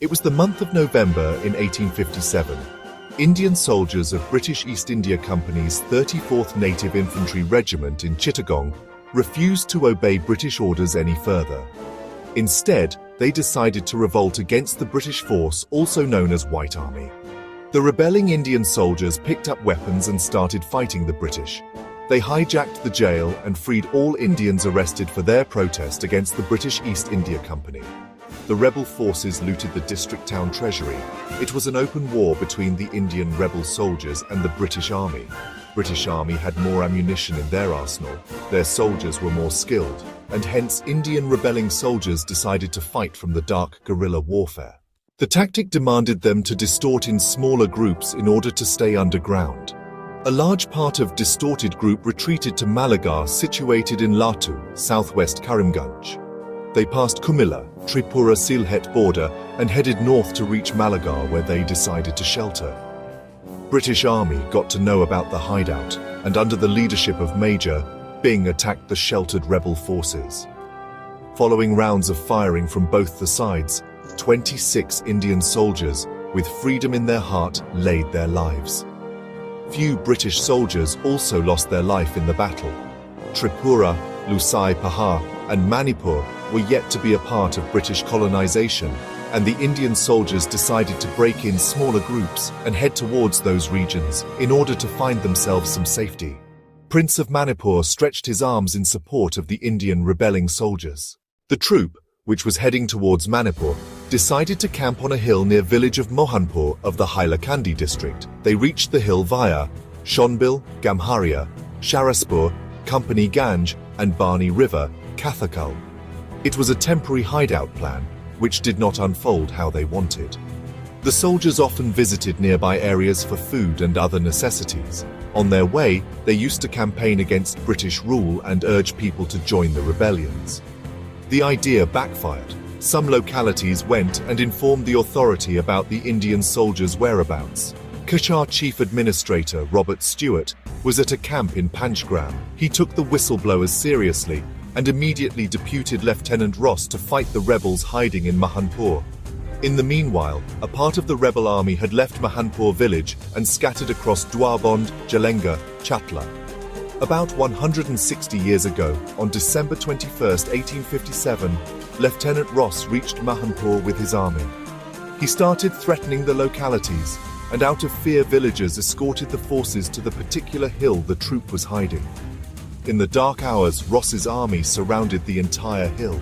It was the month of November in 1857. Indian soldiers of British East India Company's 34th Native Infantry Regiment in Chittagong refused to obey British orders any further. Instead, they decided to revolt against the British force, also known as White Army. The rebelling Indian soldiers picked up weapons and started fighting the British. They hijacked the jail and freed all Indians arrested for their protest against the British East India Company. The rebel forces looted the district town treasury. It was an open war between the Indian rebel soldiers and the British Army. British Army had more ammunition in their arsenal, their soldiers were more skilled, and hence Indian rebelling soldiers decided to fight from the dark guerrilla warfare. The tactic demanded them to distort in smaller groups in order to stay underground. A large part of distorted group retreated to Malagar, situated in Latu, southwest Karimganj. They passed Kumilla, Tripura-Sylhet border and headed north to reach Malagar, where they decided to shelter. British Army got to know about the hideout and under the leadership of Major Byng attacked the sheltered rebel forces. Following rounds of firing from both the sides, 26 Indian soldiers, with freedom in their heart, laid their lives. Few British soldiers also lost their life in the battle. Tripura, Lusai Pahar, and Manipur were yet to be a part of British colonization, and the Indian soldiers decided to break in smaller groups and head towards those regions in order to find themselves some safety. Prince of Manipur stretched his arms in support of the Indian rebelling soldiers. The troop, which was heading towards Manipur, decided to camp on a hill near village of Mohanpur of the Hailakandi District. They reached the hill via Shonbil, Gamharia, Sharaspur, Company Ganj, and Barni River, Kathakal. It was a temporary hideout plan, which did not unfold how they wanted. The soldiers often visited nearby areas for food and other necessities. On their way, they used to campaign against British rule and urge people to join the rebellions. The idea backfired. Some localities went and informed the authority about the Indian soldiers' whereabouts. Kachar Chief Administrator Robert Stewart was at a camp in Panchgram. He took the whistleblowers seriously and immediately deputed Lieutenant Ross to fight the rebels hiding in Mohanpur. In the meanwhile, a part of the rebel army had left Mohanpur village and scattered across Dwarbond, Jalenga, Chatla. About 160 years ago, on December 21, 1857, Lieutenant Ross reached Mohanpur with his army. He started threatening the localities, and out of fear villagers escorted the forces to the particular hill the troop was hiding. In the dark hours, Ross's army surrounded the entire hill.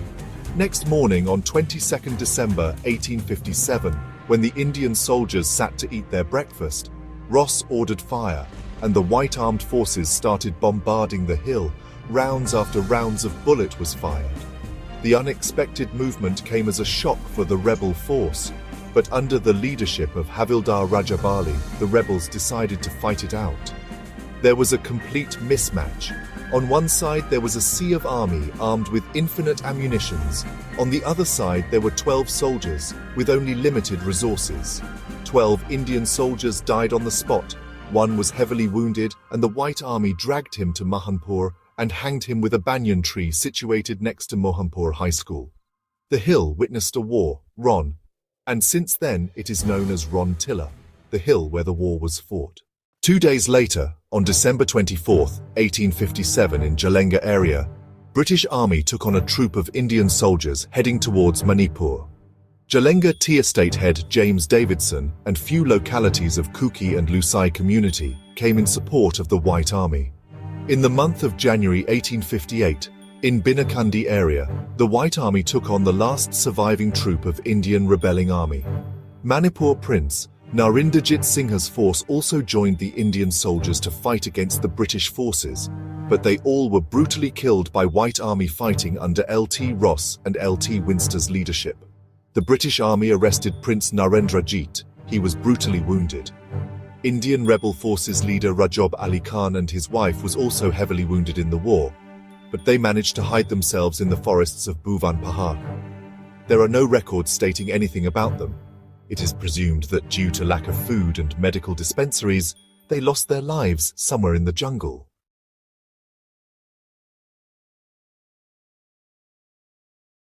Next morning, on 22nd December 1857, when the Indian soldiers sat to eat their breakfast, Ross ordered fire, and the white armed forces started bombarding the hill. Rounds after rounds of bullet was fired. The unexpected movement came as a shock for the rebel force, but under the leadership of Havildar Rajabali, the rebels decided to fight it out. There was a complete mismatch. On one side there was a sea of army armed with infinite ammunitions. On the other side there were 12 soldiers with only limited resources. 12 Indian soldiers died on the spot. One was heavily wounded, and the White Army dragged him to Mohanpur and hanged him with a banyan tree situated next to Mohanpur High School. The hill witnessed a war, Ron, and since then it is known as Rontilla, the hill where the war was fought. 2 days later, on December 24, 1857 in Jalenga area, British Army took on a troop of Indian soldiers heading towards Manipur. Jalenga Tea Estate head James Davidson and few localities of Kuki and Lusai community came in support of the White Army. In the month of January 1858, in Binakandi area, the White Army took on the last surviving troop of Indian rebelling army. Manipur Prince Narinderjit Singha's force also joined the Indian soldiers to fight against the British forces, but they all were brutally killed by White Army fighting under Lt. Ross and Lt. Winster's leadership. The British Army arrested Prince Narendrajit. He was brutally wounded. Indian rebel forces leader Rajob Ali Khan and his wife was also heavily wounded in the war, but they managed to hide themselves in the forests of Bhuvan Pahar. There are no records stating anything about them. It is presumed that due to lack of food and medical dispensaries, they lost their lives somewhere in the jungle.